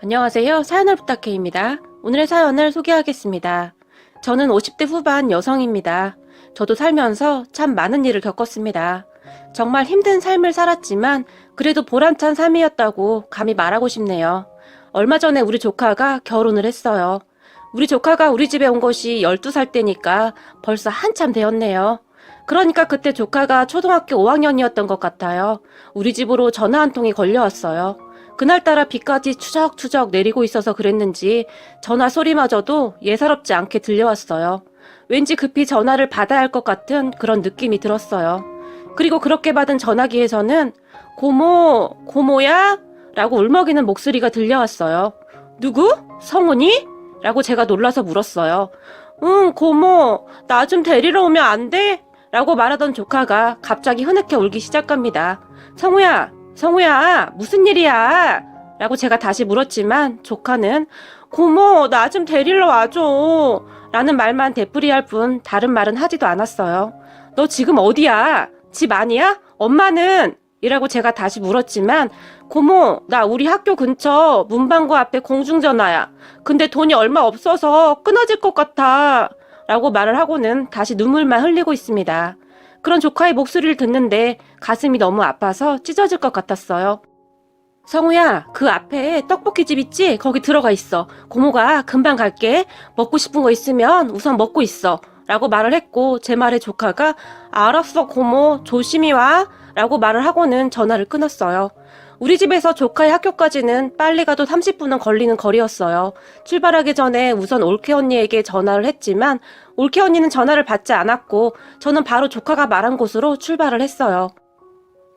안녕하세요. 사연을 부탁해입니다. 오늘의 사연을 소개하겠습니다. 저는 50대 후반 여성입니다. 저도 살면서 참 많은 일을 겪었습니다. 정말 힘든 삶을 살았지만 그래도 보람찬 삶이었다고 감히 말하고 싶네요. 얼마 전에 우리 조카가 결혼을 했어요. 우리 조카가 우리 집에 온 것이 12살 때니까 벌써 한참 되었네요. 그러니까 그때 조카가 초등학교 5학년이었던 것 같아요. 우리 집으로 전화 한 통이 걸려왔어요. 그날따라 비까지 추적추적 내리고 있어서 그랬는지 전화 소리마저도 예사롭지 않게 들려왔어요. 왠지 급히 전화를 받아야 할 것 같은 그런 느낌이 들었어요. 그리고 그렇게 받은 전화기에서는 고모야? 라고 울먹이는 목소리가 들려왔어요. 누구? 성훈이? 라고 제가 놀라서 물었어요. 응, 고모, 나 좀 데리러 오면 안 돼? 라고 말하던 조카가 갑자기 흐느껴 울기 시작합니다. 성우야, 무슨 일이야? 라고 제가 다시 물었지만 조카는 고모, 나 좀 데리러 와줘. 라는 말만 되풀이할 뿐 다른 말은 하지도 않았어요. 너 지금 어디야? 집 아니야? 엄마는? 이라고 제가 다시 물었지만 고모, 나 우리 학교 근처 문방구 앞에 공중전화야. 근데 돈이 얼마 없어서 끊어질 것 같아. 라고 말을 하고는 다시 눈물만 흘리고 있습니다. 그런 조카의 목소리를 듣는데 가슴이 너무 아파서 찢어질 것 같았어요. 성우야, 그 앞에 떡볶이집 있지? 거기 들어가 있어. 고모가 금방 갈게. 먹고 싶은 거 있으면 우선 먹고 있어. 라고 말을 했고 제 말에 조카가 알았어 고모, 조심히 와. 라고 말을 하고는 전화를 끊었어요. 우리 집에서 조카의 학교까지는 빨리 가도 30분은 걸리는 거리였어요. 출발하기 전에 우선 올케 언니에게 전화를 했지만 올케 언니는 전화를 받지 않았고 저는 바로 조카가 말한 곳으로 출발을 했어요.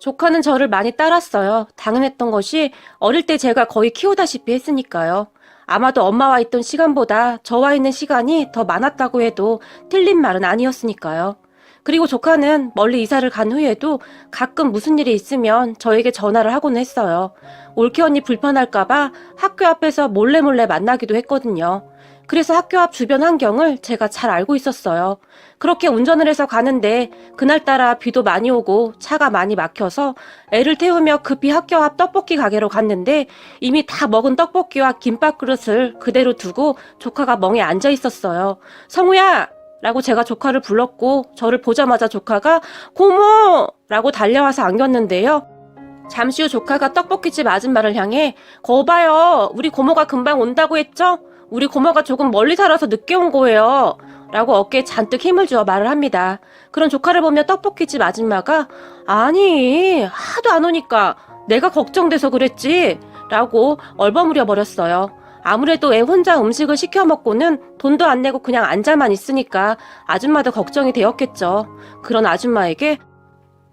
조카는 저를 많이 따랐어요. 당연했던 것이 어릴 때 제가 거의 키우다시피 했으니까요. 아마도 엄마와 있던 시간보다 저와 있는 시간이 더 많았다고 해도 틀린 말은 아니었으니까요. 그리고 조카는 멀리 이사를 간 후에도 가끔 무슨 일이 있으면 저에게 전화를 하곤 했어요. 올케 언니 불편할까봐 학교 앞에서 몰래 만나기도 했거든요. 그래서 학교 앞 주변 환경을 제가 잘 알고 있었어요. 그렇게 운전을 해서 가는데 그날따라 비도 많이 오고 차가 많이 막혀서 애를 태우며 급히 학교 앞 떡볶이 가게로 갔는데 이미 다 먹은 떡볶이와 김밥 그릇을 그대로 두고 조카가 멍에 앉아 있었어요. 성우야! 라고 제가 조카를 불렀고 저를 보자마자 조카가 고모! 라고 달려와서 안겼는데요. 잠시 후 조카가 떡볶이집 아줌마를 향해 거봐요. 우리 고모가 금방 온다고 했죠? 우리 고모가 조금 멀리 살아서 늦게 온 거예요. 라고 어깨에 잔뜩 힘을 주어 말을 합니다. 그런 조카를 보며 떡볶이집 아줌마가 아니 하도 안 오니까 내가 걱정돼서 그랬지 라고 얼버무려 버렸어요. 아무래도 애 혼자 음식을 시켜 먹고는 돈도 안 내고 그냥 앉아만 있으니까 아줌마도 걱정이 되었겠죠. 그런 아줌마에게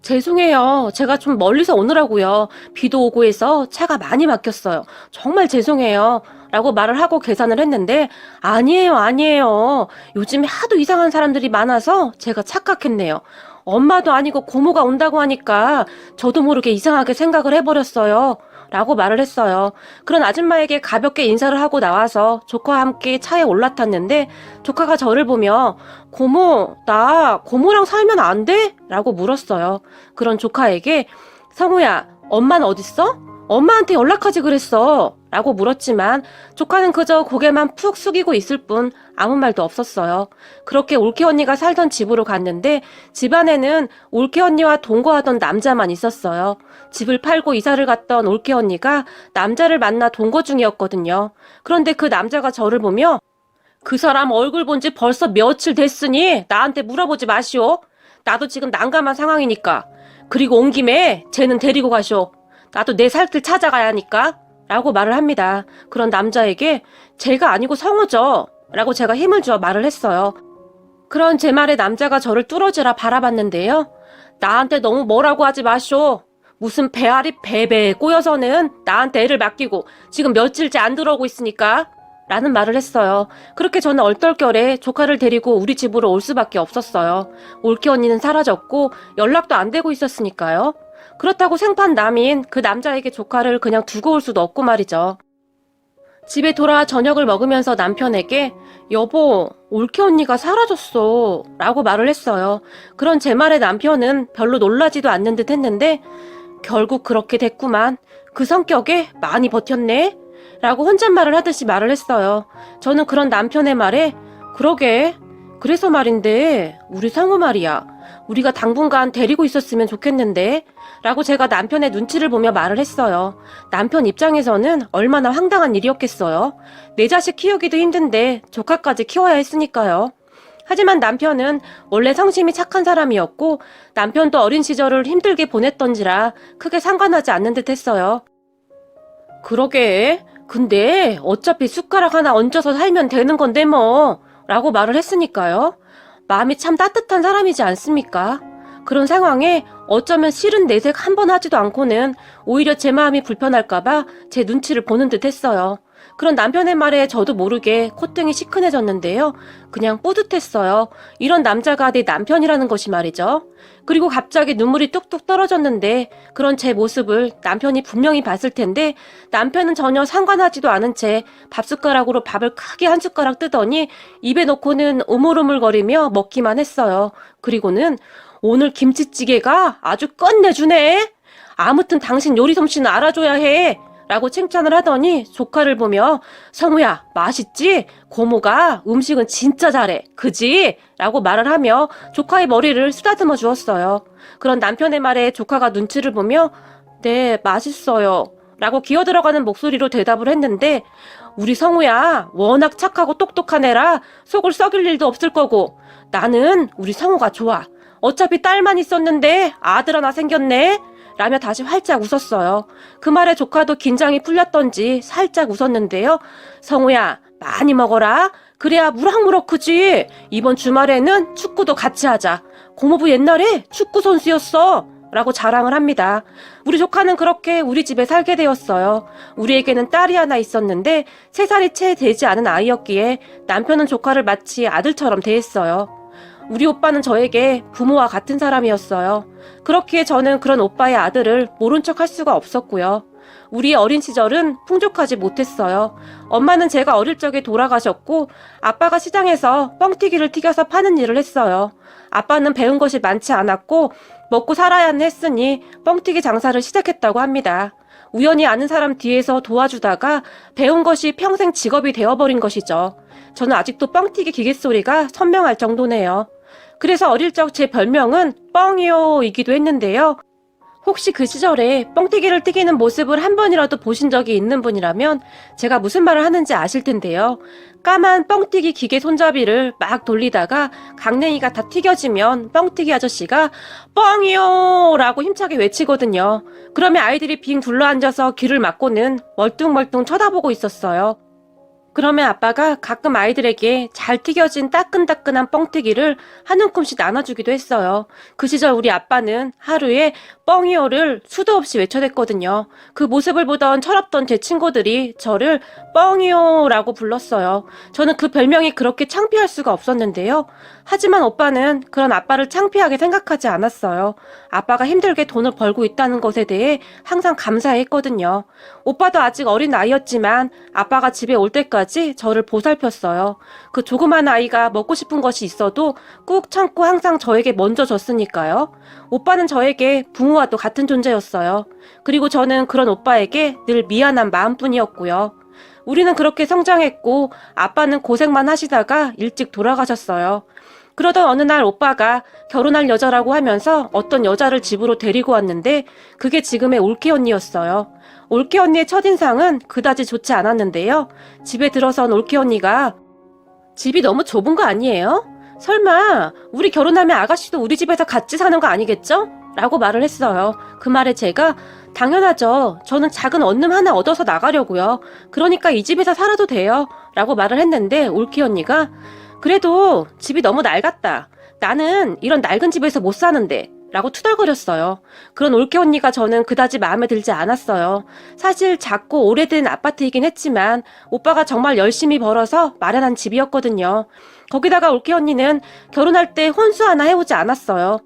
죄송해요. 제가 좀 멀리서 오느라고요. 비도 오고 해서 차가 많이 막혔어요. 정말 죄송해요. 라고 말을 하고 계산을 했는데 아니에요. 요즘에 하도 이상한 사람들이 많아서 제가 착각했네요. 엄마도 아니고 고모가 온다고 하니까 저도 모르게 이상하게 생각을 해버렸어요. 라고 말을 했어요. 그런 아줌마에게 가볍게 인사를 하고 나와서 조카와 함께 차에 올라탔는데 조카가 저를 보며 고모, 나 고모랑 살면 안 돼? 라고 물었어요. 그런 조카에게 성우야, 엄마는 어딨어? 엄마한테 연락하지 그랬어. 라고 물었지만 조카는 그저 고개만 푹 숙이고 있을 뿐 아무 말도 없었어요. 그렇게 올케 언니가 살던 집으로 갔는데 집안에는 올케 언니와 동거하던 남자만 있었어요. 집을 팔고 이사를 갔던 올케 언니가 남자를 만나 동거 중이었거든요. 그런데 그 남자가 저를 보며 그 사람 얼굴 본 지 벌써 며칠 됐으니 나한테 물어보지 마시오. 나도 지금 난감한 상황이니까. 그리고 온 김에 쟤는 데리고 가시오. 나도 내 살 길 찾아가야 하니까. 라고 말을 합니다. 그런 남자에게 제가 아니고 성우죠. 라고 제가 힘을 주어 말을 했어요. 그런 제 말에 남자가 저를 뚫어지라 바라봤는데요. 나한테 너무 뭐라고 하지 마시오. 무슨 배알이 배배에 꼬여서는 나한테 애를 맡기고 지금 며칠째 안 들어오고 있으니까. 라는 말을 했어요. 그렇게 저는 얼떨결에 조카를 데리고 우리 집으로 올 수밖에 없었어요. 올케 언니는 사라졌고 연락도 안 되고 있었으니까요. 그렇다고 생판남인 그 남자에게 조카를 그냥 두고 올 수도 없고 말이죠. 집에 돌아와 저녁을 먹으면서 남편에게 여보, 올케 언니가 사라졌어 라고 말을 했어요. 그런 제 말에 남편은 별로 놀라지도 않는 듯 했는데 결국 그렇게 됐구만. 그 성격에 많이 버텼네. 라고 혼잣말을 하듯이 말을 했어요. 저는 그런 남편의 말에 그러게, 그래서 말인데 우리 상우 말이야. 우리가 당분간 데리고 있었으면 좋겠는데 라고 제가 남편의 눈치를 보며 말을 했어요. 남편 입장에서는 얼마나 황당한 일이었겠어요. 내 자식 키우기도 힘든데 조카까지 키워야 했으니까요. 하지만 남편은 원래 성심이 착한 사람이었고 남편도 어린 시절을 힘들게 보냈던지라 크게 상관하지 않는 듯 했어요. 그러게, 근데 어차피 숟가락 하나 얹어서 살면 되는 건데 뭐 라고 말을 했으니까요. 마음이 참 따뜻한 사람이지 않습니까? 그런 상황에 어쩌면 싫은 내색 한 번 하지도 않고는 오히려 제 마음이 불편할까봐 제 눈치를 보는 듯 했어요. 그런 남편의 말에 저도 모르게 콧등이 시큰해졌는데요. 그냥 뿌듯했어요. 이런 남자가 내 남편이라는 것이 말이죠. 그리고 갑자기 눈물이 뚝뚝 떨어졌는데 그런 제 모습을 남편이 분명히 봤을 텐데 남편은 전혀 상관하지도 않은 채 밥숟가락으로 밥을 크게 한 숟가락 뜨더니 입에 넣고는 오물오물거리며 먹기만 했어요. 그리고는 오늘 김치찌개가 아주 끝내주네. 아무튼 당신 요리 솜씨는 알아줘야 해. 라고 칭찬을 하더니 조카를 보며 성우야 맛있지? 고모가 음식은 진짜 잘해. 그지? 라고 말을 하며 조카의 머리를 쓰다듬어 주었어요. 그런 남편의 말에 조카가 눈치를 보며 네 맛있어요. 라고 기어들어가는 목소리로 대답을 했는데 우리 성우야 워낙 착하고 똑똑한 애라 속을 썩일 일도 없을 거고 나는 우리 성우가 좋아. 어차피 딸만 있었는데 아들 하나 생겼네. 라며 다시 활짝 웃었어요. 그 말에 조카도 긴장이 풀렸던지 살짝 웃었는데요. 성우야 많이 먹어라. 그래야 무럭무럭 크지. 이번 주말에는 축구도 같이 하자. 고모부 옛날에 축구 선수였어. 라고 자랑을 합니다. 우리 조카는 그렇게 우리 집에 살게 되었어요. 우리에게는 딸이 하나 있었는데 3살이 채 되지 않은 아이였기에 남편은 조카를 마치 아들처럼 대했어요. 우리 오빠는 저에게 부모와 같은 사람이었어요. 그렇기에 저는 그런 오빠의 아들을 모른 척 할 수가 없었고요. 우리의 어린 시절은 풍족하지 못했어요. 엄마는 제가 어릴 적에 돌아가셨고 아빠가 시장에서 뻥튀기를 튀겨서 파는 일을 했어요. 아빠는 배운 것이 많지 않았고 먹고 살아야는 했으니 뻥튀기 장사를 시작했다고 합니다. 우연히 아는 사람 뒤에서 도와주다가 배운 것이 평생 직업이 되어버린 것이죠. 저는 아직도 뻥튀기 기계 소리가 선명할 정도네요. 그래서 어릴 적 제 별명은 뻥이요이기도 했는데요. 혹시 그 시절에 뻥튀기를 튀기는 모습을 한 번이라도 보신 적이 있는 분이라면 제가 무슨 말을 하는지 아실 텐데요. 까만 뻥튀기 기계 손잡이를 막 돌리다가 강냉이가 다 튀겨지면 뻥튀기 아저씨가 뻥이요! 라고 힘차게 외치거든요. 그러면 아이들이 빙 둘러앉아서 귀를 막고는 멀뚱멀뚱 쳐다보고 있었어요. 그러면 아빠가 가끔 아이들에게 잘 튀겨진 따끈따끈한 뻥튀기를 한 움큼씩 나눠주기도 했어요. 그 시절 우리 아빠는 하루에 뻥이요를 수도 없이 외쳐댔거든요. 그 모습을 보던 철없던 제 친구들이 저를 뻥이요라고 불렀어요. 저는 그 별명이 그렇게 창피할 수가 없었는데요. 하지만 오빠는 그런 아빠를 창피하게 생각하지 않았어요. 아빠가 힘들게 돈을 벌고 있다는 것에 대해 항상 감사해했거든요. 오빠도 아직 어린 나이였지만 아빠가 집에 올 때까지 저를 보살폈어요. 그 조그만 아이가 먹고 싶은 것이 있어도 꾹 참고 항상 저에게 먼저 줬으니까요. 오빠는 저에게 부모와도 같은 존재였어요. 그리고 저는 그런 오빠에게 늘 미안한 마음뿐이었고요. 우리는 그렇게 성장했고 아빠는 고생만 하시다가 일찍 돌아가셨어요. 그러던 어느 날 오빠가 결혼할 여자라고 하면서 어떤 여자를 집으로 데리고 왔는데 그게 지금의 올케 언니였어요. 올케 언니의 첫인상은 그다지 좋지 않았는데요. 집에 들어선 올케 언니가 집이 너무 좁은 거 아니에요? 설마 우리 결혼하면 아가씨도 우리 집에서 같이 사는 거 아니겠죠? 라고 말을 했어요. 그 말에 제가 당연하죠. 저는 작은 원룸 하나 얻어서 나가려고요. 그러니까 이 집에서 살아도 돼요. 라고 말을 했는데 올케 언니가 그래도 집이 너무 낡았다. 나는 이런 낡은 집에서 못 사는데 라고 투덜거렸어요. 그런 올케 언니가 저는 그다지 마음에 들지 않았어요. 사실 작고 오래된 아파트이긴 했지만 오빠가 정말 열심히 벌어서 마련한 집이었거든요. 거기다가 올케 언니는 결혼할 때 혼수 하나 해오지 않았어요.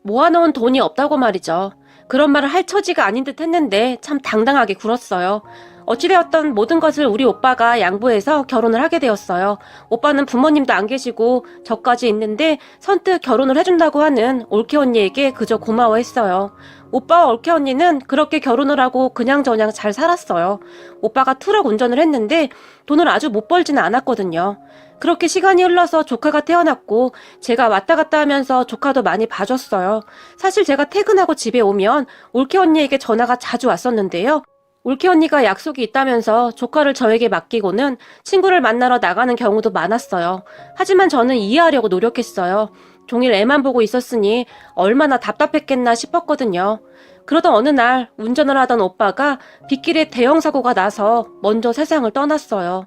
모아놓은 돈이 없다고 말이죠. 그런 말을 할 처지가 아닌 듯 했는데 참 당당하게 굴었어요. 어찌되었던 모든 것을 우리 오빠가 양보해서 결혼을 하게 되었어요. 오빠는 부모님도 안 계시고 저까지 있는데 선뜻 결혼을 해준다고 하는 올케 언니에게 그저 고마워했어요. 오빠와 올케 언니는 그렇게 결혼을 하고 그냥저냥 잘 살았어요. 오빠가 트럭 운전을 했는데 돈을 아주 못 벌지는 않았거든요. 그렇게 시간이 흘러서 조카가 태어났고 제가 왔다 갔다 하면서 조카도 많이 봐줬어요. 사실 제가 퇴근하고 집에 오면 올케 언니에게 전화가 자주 왔었는데요. 올케 언니가 약속이 있다면서 조카를 저에게 맡기고는 친구를 만나러 나가는 경우도 많았어요. 하지만 저는 이해하려고 노력했어요. 종일 애만 보고 있었으니 얼마나 답답했겠나 싶었거든요. 그러던 어느 날 운전을 하던 오빠가 빗길에 대형 사고가 나서 먼저 세상을 떠났어요.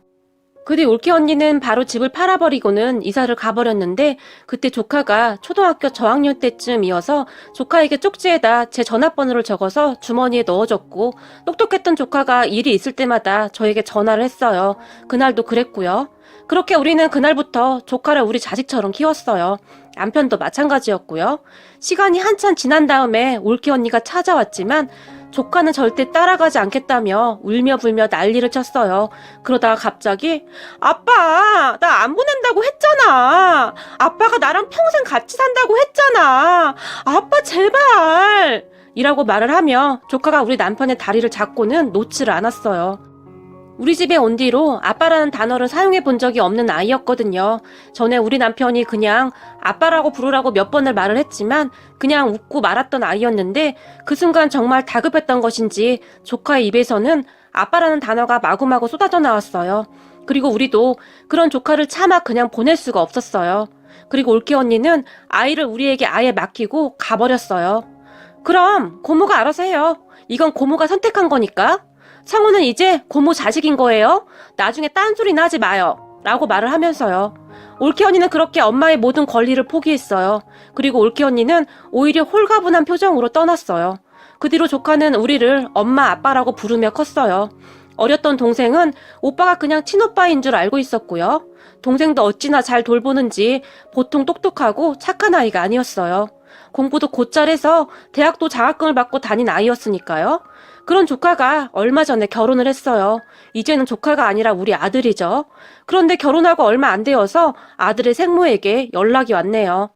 그 뒤 올케 언니는 바로 집을 팔아버리고는 이사를 가버렸는데 그때 조카가 초등학교 저학년 때쯤이어서 조카에게 쪽지에다 제 전화번호를 적어서 주머니에 넣어줬고 똑똑했던 조카가 일이 있을 때마다 저에게 전화를 했어요. 그날도 그랬고요. 그렇게 우리는 그날부터 조카를 우리 자식처럼 키웠어요. 남편도 마찬가지였고요. 시간이 한참 지난 다음에 올케 언니가 찾아왔지만 조카는 절대 따라가지 않겠다며 울며 불며 난리를 쳤어요. 그러다가 갑자기 아빠, 나 안 보낸다고 했잖아. 아빠가 나랑 평생 같이 산다고 했잖아. 아빠 제발 이라고 말을 하며 조카가 우리 남편의 다리를 잡고는 놓지를 않았어요. 우리 집에 온 뒤로 아빠라는 단어를 사용해 본 적이 없는 아이였거든요. 전에 우리 남편이 그냥 아빠라고 부르라고 몇 번을 말을 했지만 그냥 웃고 말았던 아이였는데 그 순간 정말 다급했던 것인지 조카의 입에서는 아빠라는 단어가 마구마구 쏟아져 나왔어요. 그리고 우리도 그런 조카를 차마 그냥 보낼 수가 없었어요. 그리고 올케 언니는 아이를 우리에게 아예 맡기고 가버렸어요. 그럼 고모가 알아서 해요. 이건 고모가 선택한 거니까. 성우는 이제 고모 자식인 거예요. 나중에 딴소리나 하지 마요. 라고 말을 하면서요. 올케 언니는 그렇게 엄마의 모든 권리를 포기했어요. 그리고 올케 언니는 오히려 홀가분한 표정으로 떠났어요. 그 뒤로 조카는 우리를 엄마 아빠라고 부르며 컸어요. 어렸던 동생은 오빠가 그냥 친오빠인 줄 알고 있었고요. 동생도 어찌나 잘 돌보는지 보통 똑똑하고 착한 아이가 아니었어요. 공부도 곧잘 해서 대학도 장학금을 받고 다닌 아이였으니까요. 그런 조카가 얼마 전에 결혼을 했어요. 이제는 조카가 아니라 우리 아들이죠. 그런데 결혼하고 얼마 안 되어서 아들의 생모에게 연락이 왔네요.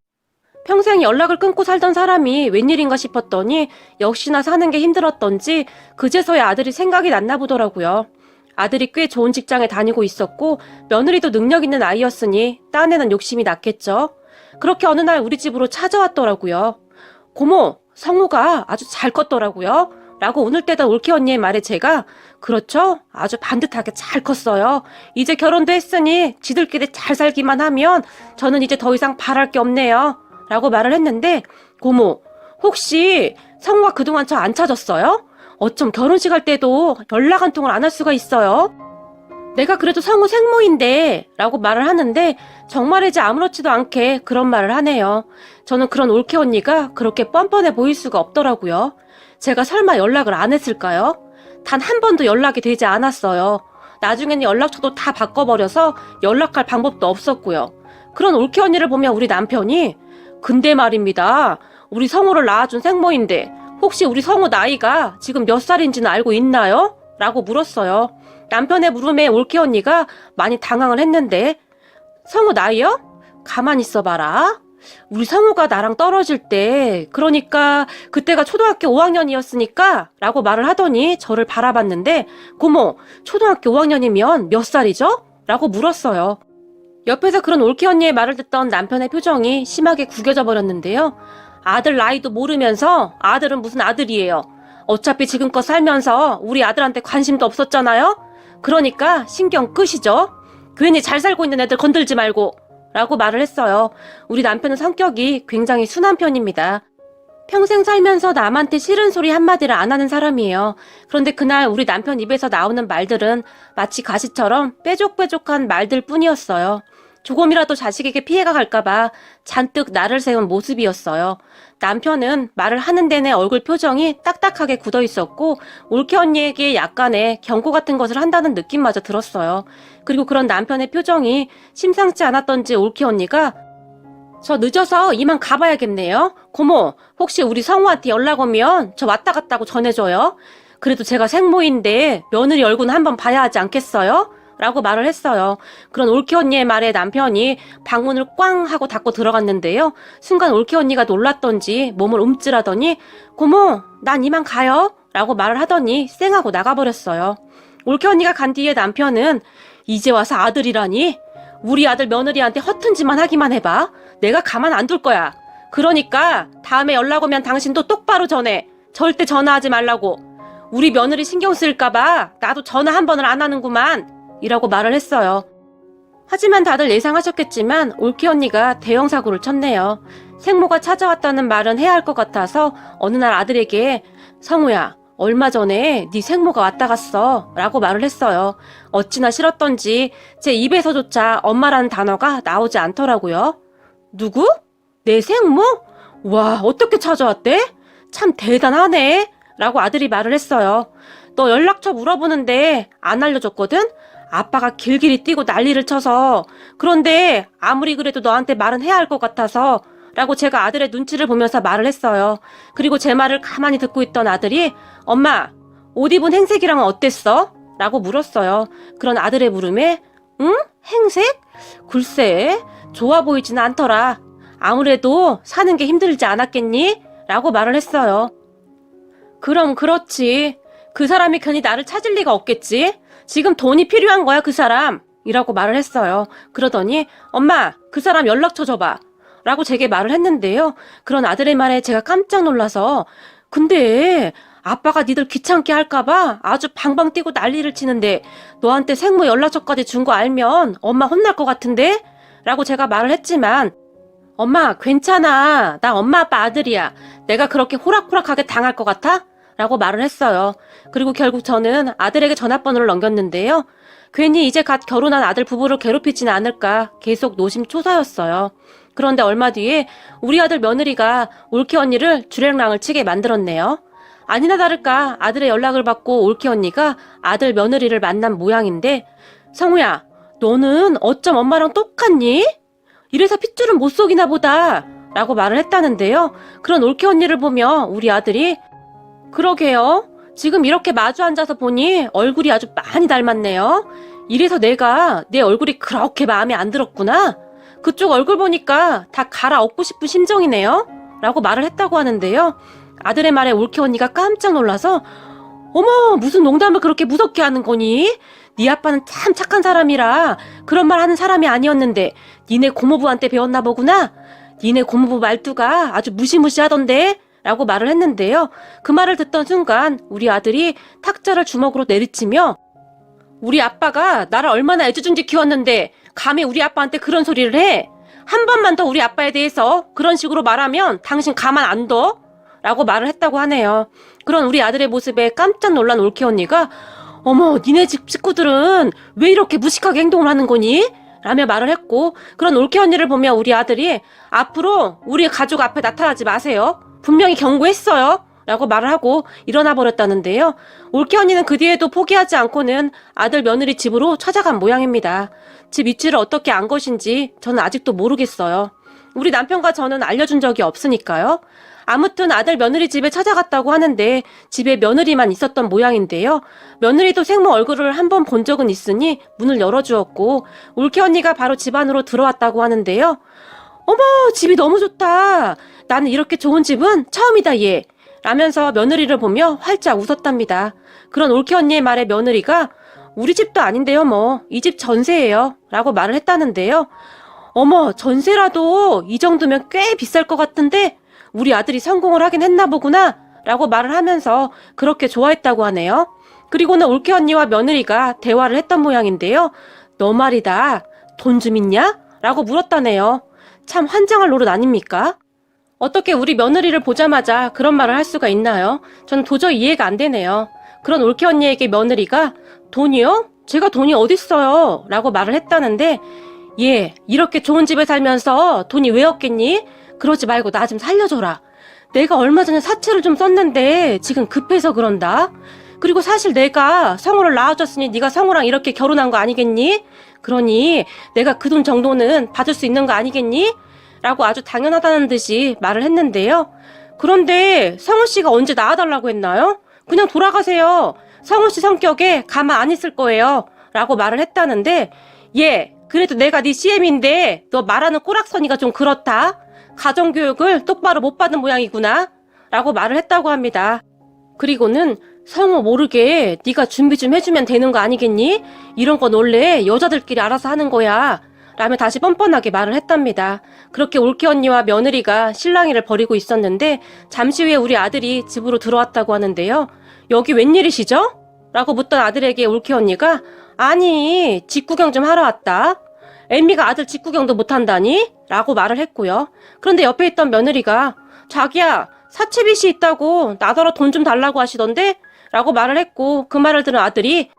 평생 연락을 끊고 살던 사람이 웬일인가 싶었더니 역시나 사는 게 힘들었던지 그제서야 아들이 생각이 났나 보더라고요. 아들이 꽤 좋은 직장에 다니고 있었고 며느리도 능력 있는 아이였으니 딴에는 욕심이 났겠죠. 그렇게 어느 날 우리 집으로 찾아왔더라고요. 고모, 성우가 아주 잘 컸더라고요. 라고 오늘 때다 올케 언니의 말에 제가 그렇죠? 아주 반듯하게 잘 컸어요. 이제 결혼도 했으니 지들끼리 잘 살기만 하면 저는 이제 더 이상 바랄 게 없네요. 라고 말을 했는데 고모, 혹시 성우가 그동안 저 안 찾았어요? 어쩜 결혼식 할 때도 연락 한 통을 안 할 수가 있어요? 내가 그래도 성우 생모인데 라고 말을 하는데 정말이지 아무렇지도 않게 그런 말을 하네요. 저는 그런 올케 언니가 그렇게 뻔뻔해 보일 수가 없더라고요. 제가 설마 연락을 안 했을까요? 단 한 번도 연락이 되지 않았어요. 나중에는 연락처도 다 바꿔버려서 연락할 방법도 없었고요. 그런 올케 언니를 보면 우리 남편이 근데 말입니다. 우리 성우를 낳아준 생모인데 혹시 우리 성우 나이가 지금 몇 살인지는 알고 있나요? 라고 물었어요. 남편의 물음에 올케 언니가 많이 당황을 했는데 성우 나이요? 가만히 있어봐라. 우리 성우가 나랑 떨어질 때 그러니까 그때가 초등학교 5학년이었으니까 라고 말을 하더니 저를 바라봤는데 고모, 초등학교 5학년이면 몇 살이죠? 라고 물었어요. 옆에서 그런 올케 언니의 말을 듣던 남편의 표정이 심하게 구겨져 버렸는데요. 아들 나이도 모르면서 아들은 무슨 아들이에요. 어차피 지금껏 살면서 우리 아들한테 관심도 없었잖아요. 그러니까 신경 끄시죠. 괜히 잘 살고 있는 애들 건들지 말고 라고 말을 했어요. 우리 남편은 성격이 굉장히 순한 편입니다. 평생 살면서 남한테 싫은 소리 한마디를 안 하는 사람이에요. 그런데 그날 우리 남편 입에서 나오는 말들은 마치 가시처럼 빼족빼족한 말들 뿐이었어요. 조금이라도 자식에게 피해가 갈까봐 잔뜩 나를 세운 모습이었어요. 남편은 말을 하는 내내 얼굴 표정이 딱딱하게 굳어 있었고 올케 언니에게 약간의 경고 같은 것을 한다는 느낌마저 들었어요. 그리고 그런 남편의 표정이 심상치 않았던지 올케 언니가 저 늦어서 이만 가봐야겠네요. 고모, 혹시 우리 성우한테 연락 오면 저 왔다 갔다고 전해줘요. 그래도 제가 생모인데 며느리 얼굴은 한번 봐야 하지 않겠어요? 라고 말을 했어요. 그런 올케 언니의 말에 남편이 방문을 꽝 하고 닫고 들어갔는데요. 순간 올케 언니가 놀랐던지 몸을 움찔하더니 고모, 난 이만 가요 라고 말을 하더니 쌩하고 나가버렸어요. 올케 언니가 간 뒤에 남편은 이제 와서 아들이라니? 우리 아들 며느리한테 허튼 짓만 하기만 해봐. 내가 가만 안 둘 거야. 그러니까 다음에 연락 오면 당신도 똑바로 전해. 절대 전화하지 말라고. 우리 며느리 신경 쓰일까봐 나도 전화 한 번을 안 하는구만. 이라고 말을 했어요. 하지만 다들 예상하셨겠지만 올케 언니가 대형 사고를 쳤네요. 생모가 찾아왔다는 말은 해야 할 것 같아서 어느 날 아들에게 성우야, 얼마 전에 네 생모가 왔다 갔어 라고 말을 했어요. 어찌나 싫었던지 제 입에서조차 엄마라는 단어가 나오지 않더라고요. 누구? 내 생모? 와, 어떻게 찾아왔대? 참 대단하네 라고 아들이 말을 했어요. 너 연락처 물어보는데 안 알려줬거든? 아빠가 길길이 뛰고 난리를 쳐서. 그런데 아무리 그래도 너한테 말은 해야 할 것 같아서 라고 제가 아들의 눈치를 보면서 말을 했어요. 그리고 제 말을 가만히 듣고 있던 아들이 엄마, 옷 입은 행색이랑은 어땠어? 라고 물었어요. 그런 아들의 물음에 응? 행색? 글쎄, 좋아 보이지는 않더라. 아무래도 사는 게 힘들지 않았겠니? 라고 말을 했어요. 그럼 그렇지. 그 사람이 괜히 나를 찾을 리가 없겠지? 지금 돈이 필요한 거야, 그 사람. 이라고 말을 했어요. 그러더니 엄마, 그 사람 연락처 줘봐. 라고 제게 말을 했는데요. 그런 아들의 말에 제가 깜짝 놀라서 근데 아빠가 니들 귀찮게 할까봐 아주 방방 뛰고 난리를 치는데 너한테 생모 연락처까지 준 거 알면 엄마 혼날 것 같은데? 라고 제가 말을 했지만 엄마 괜찮아. 나 엄마 아빠 아들이야. 내가 그렇게 호락호락하게 당할 것 같아? 라고 말을 했어요. 그리고 결국 저는 아들에게 전화번호를 넘겼는데요. 괜히 이제 갓 결혼한 아들 부부를 괴롭히지는 않을까 계속 노심초사였어요. 그런데 얼마 뒤에 우리 아들 며느리가 올케 언니를 주랭랑을 치게 만들었네요. 아니나 다를까 아들의 연락을 받고 올케 언니가 아들 며느리를 만난 모양인데 성우야, 너는 어쩜 엄마랑 똑같니? 이래서 핏줄은 못 속이나 보다 라고 말을 했다는데요. 그런 올케 언니를 보며 우리 아들이 그러게요. 지금 이렇게 마주 앉아서 보니 얼굴이 아주 많이 닮았네요. 이래서 내가 내 얼굴이 그렇게 마음에 안 들었구나. 그쪽 얼굴 보니까 다 갈아엎고 싶은 심정이네요. 라고 말을 했다고 하는데요. 아들의 말에 올케 언니가 깜짝 놀라서 어머, 무슨 농담을 그렇게 무섭게 하는 거니? 네 아빠는 참 착한 사람이라 그런 말 하는 사람이 아니었는데 니네 고모부한테 배웠나 보구나. 니네 고모부 말투가 아주 무시무시하던데 라고 말을 했는데요. 그 말을 듣던 순간 우리 아들이 탁자를 주먹으로 내리치며 우리 아빠가 나를 얼마나 애지중지 키웠는데 감히 우리 아빠한테 그런 소리를 해? 한 번만 더 우리 아빠에 대해서 그런 식으로 말하면 당신 가만 안 둬? 라고 말을 했다고 하네요. 그런 우리 아들의 모습에 깜짝 놀란 올케 언니가 어머, 니네 집 식구들은 왜 이렇게 무식하게 행동을 하는 거니? 라며 말을 했고 그런 올케 언니를 보며 우리 아들이 앞으로 우리 가족 앞에 나타나지 마세요. 분명히 경고했어요. 라고 말을 하고 일어나 버렸다는데요. 올케 언니는 그 뒤에도 포기하지 않고는 아들 며느리 집으로 찾아간 모양입니다. 집 위치를 어떻게 안 것인지 저는 아직도 모르겠어요. 우리 남편과 저는 알려준 적이 없으니까요. 아무튼 아들 며느리 집에 찾아갔다고 하는데 집에 며느리만 있었던 모양인데요. 며느리도 생모 얼굴을 한 번 본 적은 있으니 문을 열어주었고 올케 언니가 바로 집 안으로 들어왔다고 하는데요. 어머, 집이 너무 좋다. 나는 이렇게 좋은 집은 처음이다 얘. 라면서 며느리를 보며 활짝 웃었답니다. 그런 올케 언니의 말에 며느리가 우리 집도 아닌데요 뭐. 이 집 전세예요. 라고 말을 했다는데요. 어머, 전세라도 이 정도면 꽤 비쌀 것 같은데 우리 아들이 성공을 하긴 했나 보구나 라고 말을 하면서 그렇게 좋아했다고 하네요. 그리고는 올케 언니와 며느리가 대화를 했던 모양인데요. 너 말이다. 돈 좀 있냐? 라고 물었다네요. 참 환장할 노릇 아닙니까? 어떻게 우리 며느리를 보자마자 그런 말을 할 수가 있나요? 저는 도저히 이해가 안 되네요. 그런 올케 언니에게 며느리가 돈이요? 제가 돈이 어딨어요? 라고 말을 했다는데 얘 이렇게 좋은 집에 살면서 돈이 왜 없겠니? 그러지 말고 나 좀 살려줘라. 내가 얼마 전에 사채를 좀 썼는데 지금 급해서 그런다. 그리고 사실 내가 성우를 낳아줬으니 네가 성우랑 이렇게 결혼한 거 아니겠니? 그러니 내가 그 돈 정도는 받을 수 있는 거 아니겠니? 라고 아주 당연하다는 듯이 말을 했는데요. 그런데 성우씨가 언제 낳아달라고 했나요? 그냥 돌아가세요. 성우씨 성격에 가만 안 있을 거예요. 라고 말을 했다는데 얘 그래도 내가 네 CM인데 너 말하는 꼬락서니가 좀 그렇다. 가정교육을 똑바로 못 받은 모양이구나. 라고 말을 했다고 합니다. 그리고는 성우 모르게 네가 준비 좀 해주면 되는 거 아니겠니? 이런 건 원래 여자들끼리 알아서 하는 거야. 라며 다시 뻔뻔하게 말을 했답니다. 그렇게 올케 언니와 며느리가 실랑이를 벌이고 있었는데 잠시 후에 우리 아들이 집으로 들어왔다고 하는데요. 여기 웬일이시죠? 라고 묻던 아들에게 올케 언니가 아니 직구경 좀 하러 왔다. 엠미가 아들 직구경도 못한다니? 라고 말을 했고요. 그런데 옆에 있던 며느리가 자기야 사채빚이 있다고 나더러 돈 좀 달라고 하시던데? 라고 말을 했고 그 말을 들은 아들이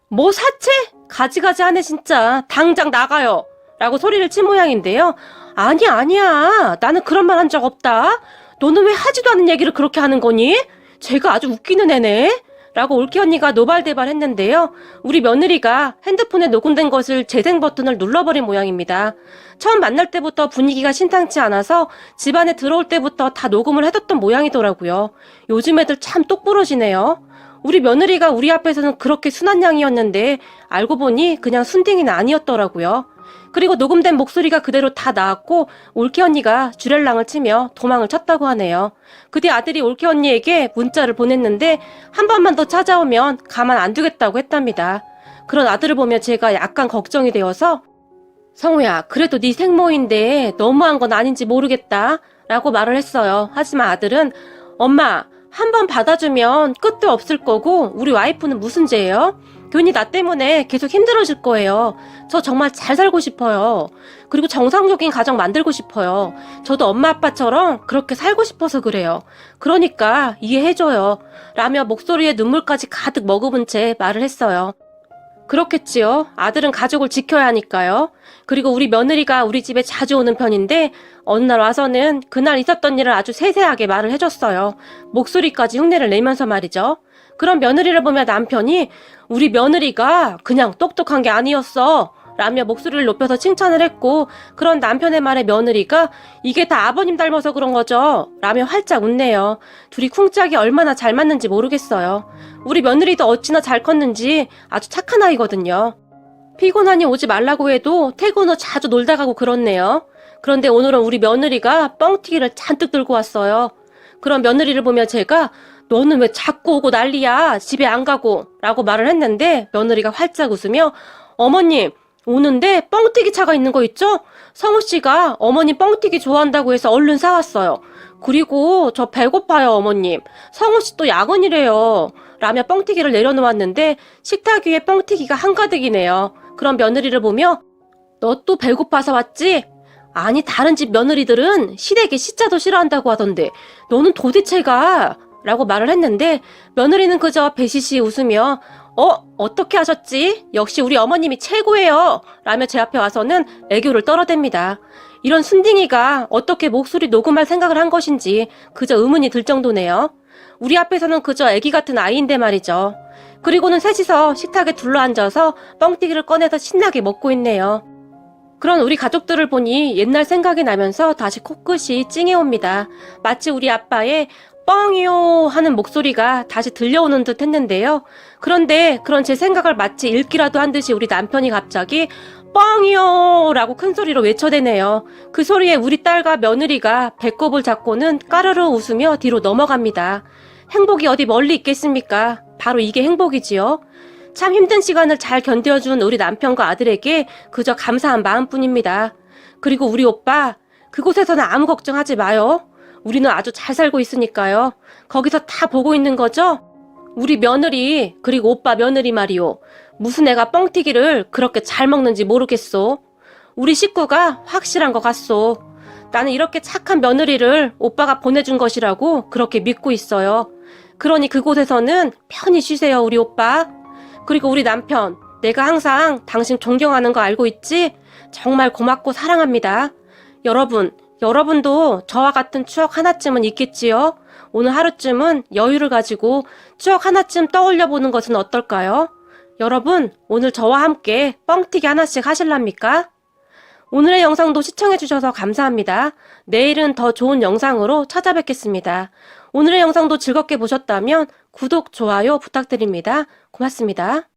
뭐 사채? 가지가지 하네 진짜. 당장 나가요. 라고 소리를 친 모양인데요. 아니야. 나는 그런 말 한 적 없다. 너는 왜 하지도 않은 얘기를 그렇게 하는 거니? 쟤가 아주 웃기는 애네. 라고 올케 언니가 노발대발 했는데요. 우리 며느리가 핸드폰에 녹음된 것을 재생 버튼을 눌러버린 모양입니다. 처음 만날 때부터 분위기가 심상치 않아서 집안에 들어올 때부터 다 녹음을 해뒀던 모양이더라고요. 요즘 애들 참 똑부러지네요. 우리 며느리가 우리 앞에서는 그렇게 순한 양이었는데 알고 보니 그냥 순딩이는 아니었더라고요. 그리고 녹음된 목소리가 그대로 다 나왔고 올케 언니가 주렐랑을 치며 도망을 쳤다고 하네요. 그 뒤 아들이 올케 언니에게 문자를 보냈는데 한 번만 더 찾아오면 가만 안 두겠다고 했답니다. 그런 아들을 보며 제가 약간 걱정이 되어서 성우야 그래도 네 생모인데 너무한 건 아닌지 모르겠다 라고 말을 했어요. 하지만 아들은 엄마 한 번 받아주면 끝도 없을 거고 우리 와이프는 무슨 죄예요? 괜히 나 때문에 계속 힘들어질 거예요. 저 정말 잘 살고 싶어요. 그리고 정상적인 가정 만들고 싶어요. 저도 엄마 아빠처럼 그렇게 살고 싶어서 그래요. 그러니까 이해해줘요. 라며 목소리에 눈물까지 가득 머금은 채 말을 했어요. 그렇겠지요. 아들은 가족을 지켜야 하니까요. 그리고 우리 며느리가 우리 집에 자주 오는 편인데 어느 날 와서는 그날 있었던 일을 아주 세세하게 말을 해줬어요. 목소리까지 흉내를 내면서 말이죠. 그런 며느리를 보며 남편이 우리 며느리가 그냥 똑똑한 게 아니었어 라며 목소리를 높여서 칭찬을 했고 그런 남편의 말에 며느리가 이게 다 아버님 닮아서 그런 거죠 라며 활짝 웃네요. 둘이 쿵짝이 얼마나 잘 맞는지 모르겠어요. 우리 며느리도 어찌나 잘 컸는지 아주 착한 아이거든요. 피곤하니 오지 말라고 해도 퇴근 후 자주 놀다 가고 그렇네요. 그런데 오늘은 우리 며느리가 뻥튀기를 잔뜩 들고 왔어요. 그런 며느리를 보며 제가 너는 왜 자꾸 오고 난리야 집에 안 가고 라고 말을 했는데 며느리가 활짝 웃으며 어머님 오는데 뻥튀기 차가 있는 거 있죠? 성우씨가 어머님 뻥튀기 좋아한다고 해서 얼른 사왔어요. 그리고 저 배고파요 어머님. 성우씨 또 야근이래요. 라며 뻥튀기를 내려놓았는데 식탁 위에 뻥튀기가 한가득이네요. 그런 며느리를 보며 너 또 배고파서 왔지? 아니 다른 집 며느리들은 시댁에 시자도 싫어한다고 하던데 너는 도대체가 라고 말을 했는데 며느리는 그저 배시시 웃으며 어떻게 하셨지? 역시 우리 어머님이 최고예요 라며 제 앞에 와서는 애교를 떨어댑니다. 이런 순딩이가 어떻게 목소리 녹음할 생각을 한 것인지 그저 의문이 들 정도네요. 우리 앞에서는 그저 애기 같은 아이인데 말이죠. 그리고는 셋이서 식탁에 둘러앉아서 뻥튀기를 꺼내서 신나게 먹고 있네요. 그런 우리 가족들을 보니 옛날 생각이 나면서 다시 코끝이 찡해옵니다. 마치 우리 아빠의 뻥이요 하는 목소리가 다시 들려오는 듯 했는데요. 그런데 그런 제 생각을 마치 읽기라도 한 듯이 우리 남편이 갑자기 뻥이요 라고 큰 소리로 외쳐대네요. 그 소리에 우리 딸과 며느리가 배꼽을 잡고는 까르르 웃으며 뒤로 넘어갑니다. 행복이 어디 멀리 있겠습니까? 바로 이게 행복이지요. 참 힘든 시간을 잘 견뎌준 우리 남편과 아들에게 그저 감사한 마음뿐입니다. 그리고 우리 오빠 그곳에서는 아무 걱정하지 마요. 우리는 아주 잘 살고 있으니까요. 거기서 다 보고 있는 거죠? 우리 며느리 그리고 오빠 며느리 말이요. 무슨 애가 뻥튀기를 그렇게 잘 먹는지 모르겠소. 우리 식구가 확실한 것 같소. 나는 이렇게 착한 며느리를 오빠가 보내준 것이라고 그렇게 믿고 있어요. 그러니 그곳에서는 편히 쉬세요 우리 오빠. 그리고 우리 남편 내가 항상 당신 존경하는 거 알고 있지? 정말 고맙고 사랑합니다. 여러분도 저와 같은 추억 하나쯤은 있겠지요? 오늘 하루쯤은 여유를 가지고 추억 하나쯤 떠올려 보는 것은 어떨까요? 여러분, 오늘 저와 함께 뻥튀기 하나씩 하실랍니까? 오늘의 영상도 시청해주셔서 감사합니다. 내일은 더 좋은 영상으로 찾아뵙겠습니다. 오늘의 영상도 즐겁게 보셨다면 구독, 좋아요 부탁드립니다. 고맙습니다.